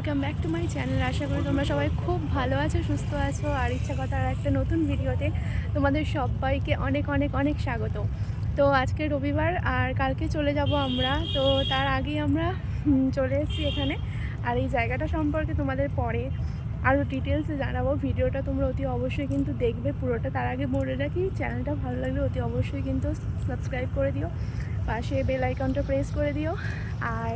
Welcome back to my channel. আশা করি তোমরা সবাই খুব ভালো আছো, সুস্থ আছো। আর ইচ্ছা কথা আর একটা নতুন ভিডিওতে তোমাদের সবাইকে অনেক অনেক অনেক স্বাগত। তো আজকে রবিবার আর কালকে চলে যাব আমরা। তো তার আগেই আমরা চলে এসেছি এখানে। আর এই জায়গাটা সম্পর্কে তোমাদের পরে আরও ডিটেলসে জানাবো। ভিডিওটা তোমরা অতি অবশ্যই কিন্তু দেখবে পুরোটা। তার আগে বলে রাখি, চ্যানেলটা ভালো লাগলে অতি অবশ্যই কিন্তু সাবস্ক্রাইব করে দিও, পাশে বেল আইকনটা প্রেস করে দিও, আর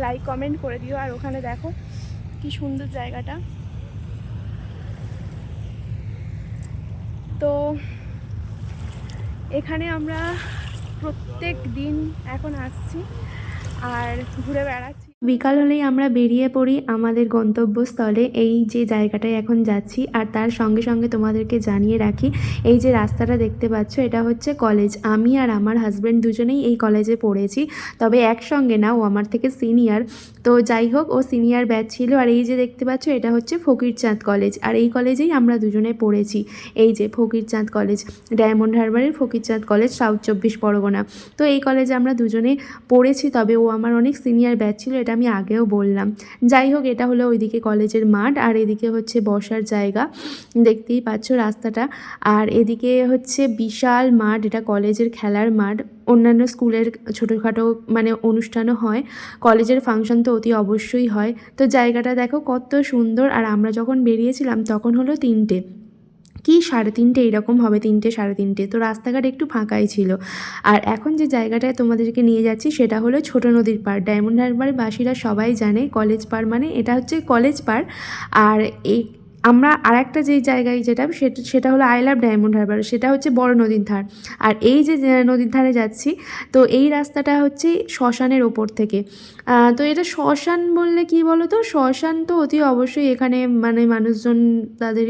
লাইক কমেন্ট করে দিও। আর ওখানে দেখো কি সুন্দর জায়গাটা। তো এখানে আমরা প্রত্যেক দিন এখন আসছি আর ঘুরে বেড়াচ্ছি। বিকাল হলেই আমরা বেরিয়ে পড়ি আমাদের গন্তব্যস্থলে, এই যে জায়গাটায় এখন যাচ্ছি। আর তার সঙ্গে সঙ্গে তোমাদেরকে জানিয়ে রাখি, এই যে রাস্তাটা দেখতে পাচ্ছ এটা হচ্ছে কলেজ। আমি আর আমার হাজব্যান্ড দুজনেই এই কলেজে পড়েছি, তবে একসঙ্গে না, ও আমার থেকে সিনিয়র। তো যাই হোক, ও সিনিয়র ব্যাচ ছিল। আর এই যে দেখতে পাচ্ছ এটা হচ্ছে ফকিরচাঁদ কলেজ, আর এই কলেজেই আমরা দুজনে পড়েছি। এই যে ফকিরচাঁদ কলেজ, ডায়মন্ড হারবারের ফকিরচাঁদ কলেজ, সাউথ 24 পরগনা। তো এই কলেজে আমরা দুজনে পড়েছি, তবে ও আমার অনেক সিনিয়র ব্যাচ ছিল, এটা আমি আগেও বললাম। যাই হোক, এটা হলো ওইদিকে কলেজের মাঠ, আর এদিকে হচ্ছে বসার জায়গা, দেখতেই পাচ্ছ রাস্তাটা। আর এদিকে হচ্ছে বিশাল মাঠ, এটা কলেজের খেলার মাঠ। অন্যান্য স্কুলের ছোটোখাটো মানে অনুষ্ঠানও হয়, কলেজের ফাংশন তো অতি অবশ্যই হয়। তো জায়গাটা দেখো কত সুন্দর। আর আমরা যখন বেরিয়েছিলাম তখন হলো 3টে কি 3:30 এরকম হবে, 3টে 3:30। তো রাস্তাঘাট একটু ফাঁকাই ছিল। আর এখন যে জায়গাটায় তোমাদেরকে নিয়ে যাচ্ছি সেটা হলো ছোট নদীর পাড়। ডায়মন্ড হারবারের বাসীরা সবাই জানে কলেজ পাড় মানে এটা হচ্ছে কলেজ পাড়। আর এই আমরা আরেকটা যেই জায়গায় যেটা সেটা হলো আই লাভ ডায়মন্ড হারবার, সেটা হচ্ছে বড় নদীর ধার। আর এই যে নদীর ধারে যাচ্ছি, তো এই রাস্তাটা হচ্ছে শ্মশানের ওপর থেকে। তো এটা শ্মশান বললে কি বলো তো, শ্মশান তো অতি অবশ্যই এখানে মানে মানুষজন তাদের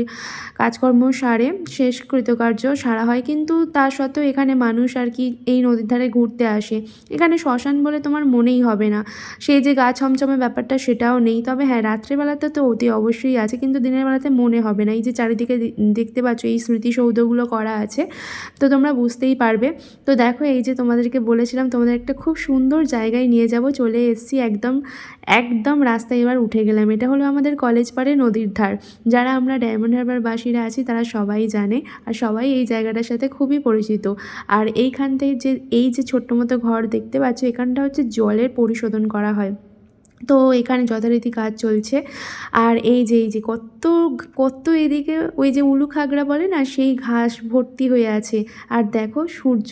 কাজকর্ম সারে, শেষ কৃতকার্য সারা হয়, কিন্তু তা সত্ত্বেও এখানে মানুষ আর কি এই নদীর ধারে ঘুরতে আসে। এখানে শ্মশান বলে তোমার মনেই হবে না, সেই যে গা ছমছমে ব্যাপারটা সেটাও নেই। তবে হ্যাঁ, রাত্রেবেলাতে তো অতি অবশ্যই আছে, কিন্তু দিনের বেলাতে মনে হবে না। এই যে চারিদিকে দেখতে পাচ্ছ এই স্মৃতিসৌধগুলো করা আছে, তো তোমরা বুঝতেই পারবে। তো দেখো, এই যে তোমাদেরকে বলেছিলাম তোমাদের একটা খুব সুন্দর জায়গায় নিয়ে যাব, চলে এসেছি একদম একদম রাস্তায় এবার উঠে গেলাম। এটা হলো আমাদের কলেজ পাড়ে নদীর ধার। যারা আমরা ডায়মন্ড হারবার বাসীরা আছি তারা সবাই জানে, আর সবাই এই জায়গাটার সাথে খুবই পরিচিত। আর এইখান থেকে যে এই যে ছোট্ট মতো ঘর দেখতে পাচ্ছ, এখানটা হচ্ছে জলের পরিশোধন করা হয়। তো এখানে যথারীতি কাজ চলছে। আর এই যে কত কত এদিকে ওই যে উলু খাগড়া বলে না, সেই ঘাস ভর্তি হয়ে আছে। আর দেখো সূর্য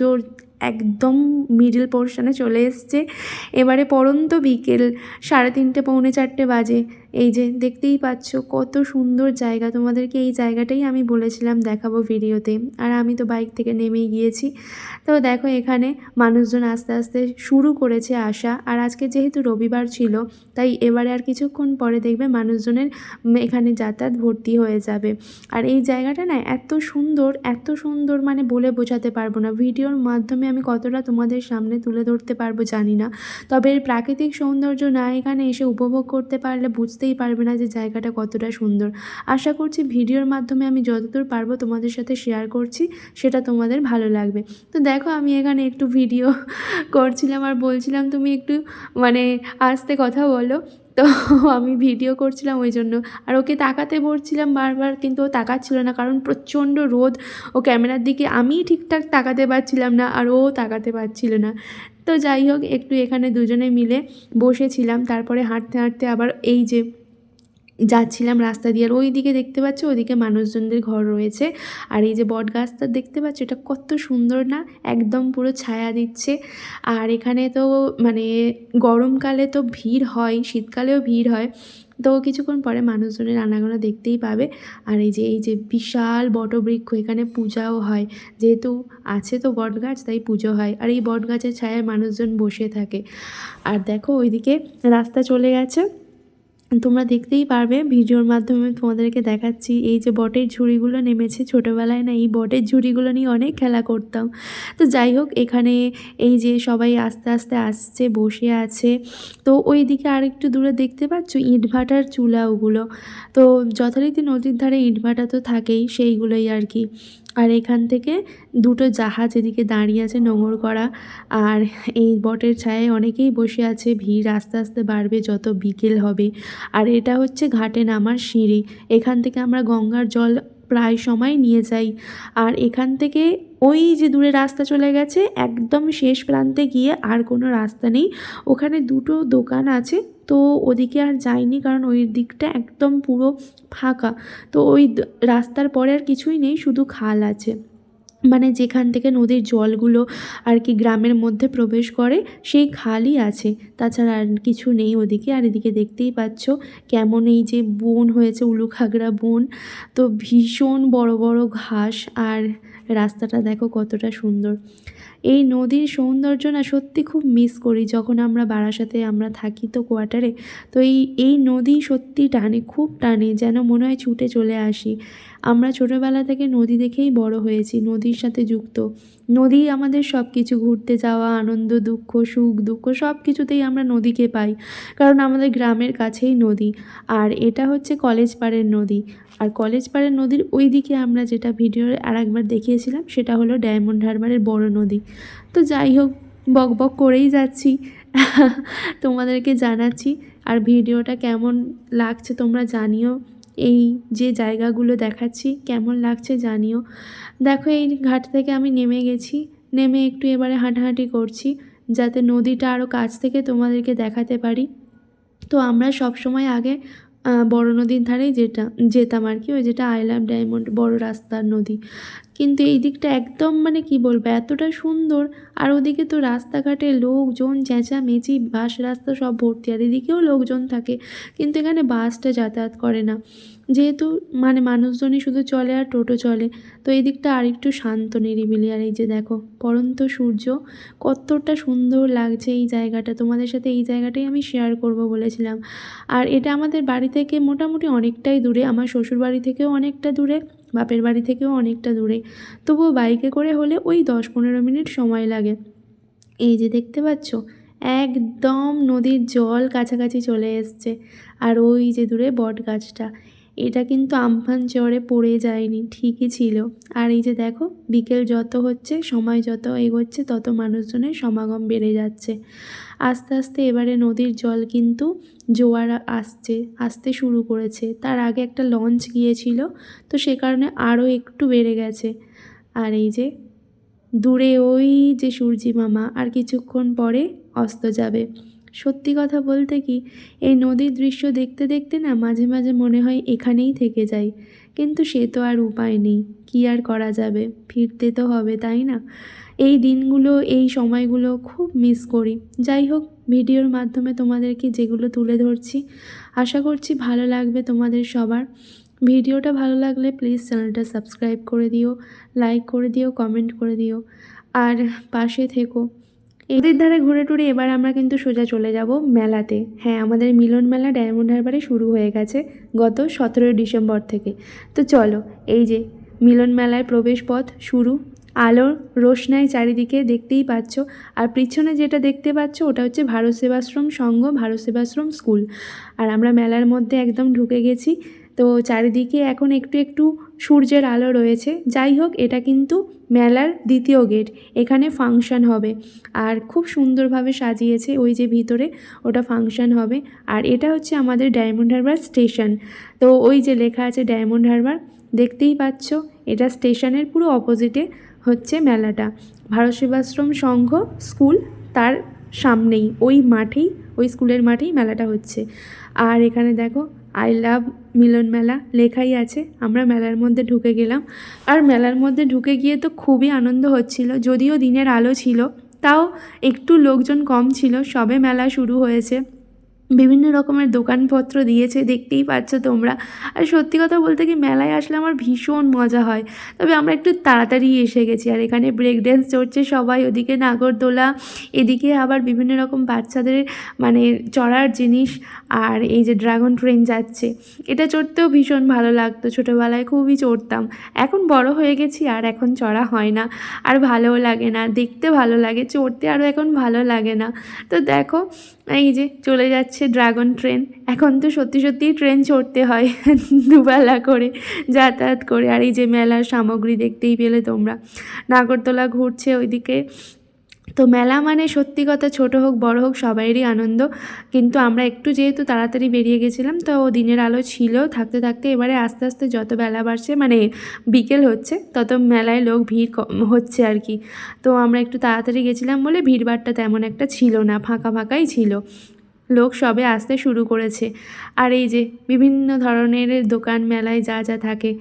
একদম মিডল পোর্শনে চলে এসছে। এবারে পড়ন্ত বিকেল 3:30 পৌনে 4টে বাজে। এই যে দেখতেই পাচ্ছ কত সুন্দর জায়গা। তোমাদেরকে এই জায়গাটাই আমি বলেছিলাম দেখাবো ভিডিওতে, আর আমি তো বাইক থেকে নেমেই গিয়েছি। তো দেখো এখানে মানুষজন আস্তে আস্তে শুরু করেছে আসা। আর আজকে যেহেতু রবিবার ছিল, তাই এবারে আর কিছুক্ষণ পরে দেখবে মানুষজনের এখানে যাতায়াত ভর্তি হয়ে যাবে। আর এই জায়গাটা না এত সুন্দর, এত সুন্দর মানে বলে বোঝাতে পারবো না। ভিডিওর মাধ্যমে আমি কতটা তোমাদের সামনে তুলে ধরতে পারবো জানি না, তবে এর প্রাকৃতিক সৌন্দর্য না এখানে এসে উপভোগ করতে পারলে বুঝতেই পারবে না যে জায়গাটা কতটা সুন্দর। আশা করছি ভিডিওর মাধ্যমে আমি যতদূর পারবো তোমাদের সাথে শেয়ার করছি, সেটা তোমাদের ভালো লাগবে। তো দেখো, আমি এখানে একটু ভিডিও করছিলাম আর বলছিলাম তুমি একটু মানে আস্তে কথা বলো। তো আমি ভিডিও করছিলাম ওই জন্য, আর ওকে তাকাতে বলছিলাম বারবার, কিন্তু ও তাকাচ্ছিল না, কারণ প্রচণ্ড রোদ। ও ক্যামেরার দিকে, আমিই ঠিকঠাক তাকাতে পারছিলাম না, আর ও তাকাতে পারছিল না। তো যাই হোক, একটু এখানে দুজনে মিলে বসেছিলাম। তারপরে হাঁটতে হাঁটতে আবার এই যে যাচ্ছিলাম রাস্তা দিয়ে। আর ওই দিকে দেখতে পাচ্ছ, ওইদিকে মানুষজনদের ঘর রয়েছে। আর এই যে বট গাছটা দেখতে পাচ্ছ, এটা কত সুন্দর না, একদম পুরো ছায়া দিচ্ছে। আর এখানে তো মানে গরমকালে তো ভিড় হয়, শীতকালেও ভিড় হয়। তো কিছুক্ষণ পরে মানুষজনের আনাগোনা দেখতেই পাবে। আর এই যে বিশাল বটবৃক্ষ, এখানে পূজাও হয়, যেহেতু আছে তো বট গাছ, তাই পুজো হয়। আর এই বট গাছের ছায়ায় মানুষজন বসে থাকে। আর দেখো ওইদিকে রাস্তা চলে গেছে, তোমরা দেখতেই পারবে, ভিডিওর মাধ্যমে তোমাদেরকে দেখাচ্ছি। এই যে বটের ঝুড়িগুলো নেমেছে, ছোটোবেলায় না এই বটের ঝুড়িগুলো নিয়ে অনেক খেলা করতাম। তো যাই হোক, এখানে এই যে সবাই আস্তে আস্তে আসছে, বসে আছে। তো ওই দিকে আরেকটু দূরে দেখতে পাচ্ছ ইটভাটার চুলা, ওগুলো তো যথারীতি নদীর ধারে ইটভাটা তো থাকেই, সেইগুলোই আর কি। আর এখান থেকে দুটো জাহাজ এদিকে দাঁড়িয়ে আছে নোঙর করা। আর এই বটের ছায়ায় অনেকেই বসে আছে। ভিড় আস্তে আস্তে বাড়বে যত বিকেল হবে। আর এটা হচ্ছে ঘাটে নামার সিঁড়ি। এখান থেকে আমরা গঙ্গার জল প্রায় সময় নিয়ে যাই। আর এখান থেকে ওই যে দূরে রাস্তা চলে গেছে, একদম শেষ প্রান্তে গিয়ে আর কোনো রাস্তা নেই। ওখানে দুটো দোকান আছে, তো ওদিকে আর যাইনি কারণ ওই দিকটা একদম পুরো ফাঁকা। তো ওই রাস্তার পরে আর কিছুই নেই, শুধু খাল আছে, মানে যেখান থেকে নদীর জলগুলো আর কি গ্রামের মধ্যে প্রবেশ করে সেই খালই আছে, তাছাড়া আর কিছু নেই ওদিকে। আর এদিকে দেখতেই পাচ্ছ কেমন এই যে বন হয়েছে, উলুখাগড়া বন, তো ভীষণ বড় বড় ঘাস। আর রাস্তাটা দেখো কতটা সুন্দর। এই নদীর সৌন্দর্য না সত্যি খুব মিস করি যখন আমরা বারাসাতে আমরা থাকি তো কোয়ার্টারে। তো এই নদী সত্যি টানে, খুব টানে, যেন মনে হয় ছুটে চলে আসি। আমরা ছোটোবেলা থেকে নদী দেখেই বড় হয়েছি, নদীর সাথে যুক্ত। নদী আমাদের সব কিছু, ঘুরতে যাওয়া, আনন্দ দুঃখ, সুখ দুঃখ সব কিছুতেই আমরা নদীকে পাই, কারণ আমাদের গ্রামের কাছেই নদী। আর এটা হচ্ছে কলেজ পাড়ের নদী। আর কলেজ পাড়ের নদীর ওই দিকে আমরা যেটা ভিডিওর আর একবার দেখিয়েছিলাম সেটা হলো ডায়মন্ড হারবারের বড় নদী। তো যাই হোক, বক বক করেই যাচ্ছি, তোমাদেরকে জানাচ্ছি। আর ভিডিওটা কেমন লাগছে তোমরা জানিও, এই যে জায়গাগুলো দেখাচ্ছি কেমন লাগছে জানিও। দেখো এই ঘাট থেকে আমি নেমে গেছি, নেমে একটু এবারে হাঁটাহাঁটি করছি যাতে নদীটা আরও কাছ থেকে তোমাদেরকে দেখাতে পারি। তো আমরা সব সময় আগে বড় নদীর ধারেই যেতাম আর কি, ওই যেটা আই লাভ ডায়মন্ড বড় রাস্তার নদী। কিন্তু এই দিকটা একদম মানে কি বলবো, এতটা সুন্দর। আর ওদিকে তো রাস্তাঘাটে লোকজন, চেঁচামেচি, বাস রাস্তা সব ভর্তি। আর এদিকেও লোকজন থাকে, কিন্তু এখানে বাসটা যাতায়াত করে না, যেহেতু মানে মানুষজনই শুধু চলে আর টোটো চলে। তো এই দিকটা আরেকটু শান্ত নিরিবিলি। আর এই যে দেখো পড়ন্ত সূর্য, কতটা সুন্দর লাগছে এই জায়গাটা। তোমাদের সাথে এই জায়গাটাই আমি শেয়ার করব বলেছিলাম। আর এটা আমাদের বাড়ি থেকে মোটামুটি অনেকটাই দূরে, আমার শ্বশুর বাড়ি থেকেও অনেকটা দূরে, বাপের বাড়ি থেকেও অনেকটা দূরে। তবুও বাইকে করে হলে ওই 10-15 মিনিট সময় লাগে। এই যে দেখতে পাচ্ছ একদম নদীর জল কাছাকাছি চলে এসছে। আর ওই যে দূরে বট গাছটা, এটা কিন্তু আমফান ঝড়ে পড়ে যায়নি, ঠিকই ছিল। আর এই যে দেখো বিকেল যত হচ্ছে, সময় যত এগোচ্ছে, তত মানুষজনের সমাগম বেড়ে যাচ্ছে। আস্তে আস্তে এবারে নদীর জল কিন্তু জোয়ার আসতে শুরু করেছে। তার আগে একটা লঞ্চ গিয়েছিল, তো সে কারণে আরও একটু বেড়ে গেছে। আর এই যে দূরে ওই যে সূর্যি মামা আর কিছুক্ষণ পরে অস্ত যাবে। সত্যি কথা বলতে কি, এই নদীর দৃশ্য দেখতে দেখতে না মাঝে মাঝে মনে হয় এখানেই থেকে যাই, কিন্তু সে তো আর উপায় নেই, কী আর করা যাবে, ফিরতে তো হবে, তাই না? এই দিনগুলো, এই সময়গুলো খুব মিস করি। যাই হোক, ভিডিওর মাধ্যমে তোমাদেরকে যেগুলো তুলে ধরছি, আশা করছি ভালো লাগবে তোমাদের সবার। ভিডিওটা ভালো লাগলে প্লিজ চ্যানেলটা সাবস্ক্রাইব করে দিও, লাইক করে দিও, কমেন্ট করে দিও, আর পাশে থেকো। এদের ধারে ঘুরে টুরে এবার আমরা কিন্তু সোজা চলে যাব মেলাতে। হ্যাঁ, আমাদের মিলন মেলা ডায়মন্ড হারবারে শুরু হয়ে গেছে গত 17 ডিসেম্বর থেকে। তো চলো, এই যে মিলন মেলায় প্রবেশ পথ শুরু। আলোর রোশনাই চারিদিকে দেখতেই পাচ্ছ। আর পিছনে যেটা দেখতে পাচ্ছ ওটা হচ্ছে ভারত সেবাশ্রম সংঘ, ভারত সেবাশ্রম স্কুল। আর আমরা মেলার মধ্যে একদম ঢুকে গেছি। তো চারিদিকে এখন একটু একটু সূর্যের আলো রয়েছে। যাই হোক, এটা কিন্তু মেলার দ্বিতীয় গেট, এখানে ফাংশন হবে। আর খুব সুন্দরভাবে সাজিয়েছে, ওই যে ভিতরে ওটা ফাংশন হবে। আর এটা হচ্ছে আমাদের ডায়মন্ড হারবার স্টেশন। তো ওই যে লেখা আছে ডায়মন্ড হারবার, দেখতেই পাচ্ছ, এটা স্টেশনের পুরো অপোজিটে হচ্ছে মেলাটা। ভারত সেবাশ্রম সংঘ স্কুল তার সামনেই, ওই মাঠেই, ওই স্কুলের মাঠেই মেলাটা হচ্ছে। আর এখানে দেখো আই লাভ মিলন মেলা লেখাই আছে। আমরা মেলার মধ্যে ঢুকে গেলাম। আর মেলার মধ্যে ঢুকে গিয়ে তো খুবই আনন্দ হচ্ছিল, যদিও দিনের আলো ছিল, তাও একটু লোকজন কম ছিল, সবে মেলা শুরু হয়েছে। বিভিন্ন রকমের দোকানপত্র দিয়েছে, দেখতেই পাচ্ছ তোমরা। আর সত্যি কথা বলতে কি, মেলায় আসলে আমার ভীষণ মজা হয়। তবে আমরা একটু তাড়াতাড়ি এসে গেছি। আর এখানে ব্রেক ড্যান্স চড়ছে সবাই, ওদিকে নাগরদোলা, এদিকে আবার বিভিন্ন রকম বাচ্চাদের মানে চড়ার জিনিস। আর এই যে ড্রাগন ট্রেন যাচ্ছে, এটা চড়তেও ভীষণ ভালো লাগতো, ছোটোবেলায় খুবই চড়তাম। এখন বড় হয়ে গেছি আর এখন চড়া হয় না, আর ভালোও লাগে না, দেখতে ভালো লাগে, চড়তে আরও এখন ভালো লাগে না। তো দেখো এই যে চলে যাচ্ছে হচ্ছে ড্রাগন ট্রেন। এখন তো সত্যি সত্যিই ট্রেন চড়তে হয় দুবেলা করে যাতায়াত করে। আর এই যে মেলার সামগ্রী দেখতেই পেলে তোমরা, নাগরদোলা ঘুরছে ওইদিকে। তো মেলা মানে সত্যি কথা, ছোট হোক বড় হোক সবাইয়েরই আনন্দ। কিন্তু আমরা একটু যেহেতু তাড়াতাড়ি বেরিয়ে গেছিলাম, তো দিনের আলো ছিল থাকতে থাকতে এবারে আস্তে আস্তে যত বেলা বাড়ছে মানে বিকেল হচ্ছে, তত মেলায় লোক ভিড় হচ্ছে আর কি। তো আমরা একটু তাড়াতাড়ি গেছিলাম বলে ভিড়ভাড়টা তেমন একটা ছিল না, ফাঁকা ফাঁকাই ছিল। লোক সবে আসতে শুরু করেছে। আর এই যে বিভিন্ন ধরনের দোকান মেলায় যা যা থাকে,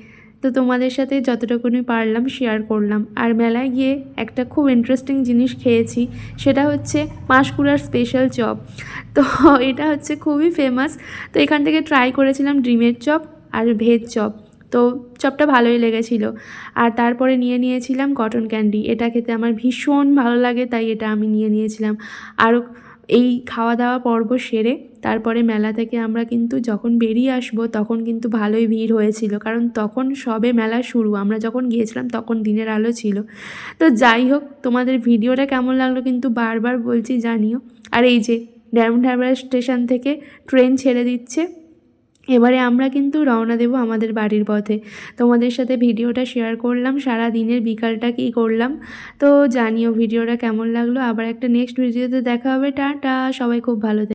তো তোমাদের সাথে যতটুকুনি পারলাম শেয়ার করলাম। আর মেলায় গিয়ে একটা খুব ইন্টারেস্টিং জিনিস খেয়েছি, সেটা হচ্ছে পাঁশকুড়ার স্পেশাল চপ। তো এটা হচ্ছে খুবই ফেমাস। তো এখান থেকে ট্রাই করেছিলাম ডিমের চপ আর ভেজ চপ। তো চপটা ভালোই লেগেছিলো। আর তারপরে নিয়েছিলাম কটন ক্যান্ডি, এটা খেতে আমার ভীষণ ভালো লাগে, তাই এটা আমি নিয়েছিলাম। আরও এই খাওয়া দাওয়া পর্ব সেরে তারপরে মেলা থেকে আমরা কিন্তু যখন বেরিয়ে আসবো তখন কিন্তু ভালোই ভিড় হয়েছিল, কারণ তখন সবে মেলা শুরু। আমরা যখন গিয়েছিলাম তখন দিনের আলো ছিল। তো যাই হোক, তোমাদের ভিডিওটা কেমন লাগলো কিন্তু বারবার বলছি জানিও। আর এই যে ডায়মন্ড হারবার স্টেশন থেকে ট্রেন ছেড়ে দিচ্ছে, এবারে আমরা কিন্তু রওনা দেব আমাদের বাড়ির পথে। তোমাদের সাথে ভিডিওটা শেয়ার করলাম, সারা দিনের বিকালটা কী করলাম। তো জানিও ভিডিওটা কেমন লাগলো। আবার একটা নেক্সট ভিডিওতে দেখা হবে। টাটা, সবাই খুব ভালো থেকো।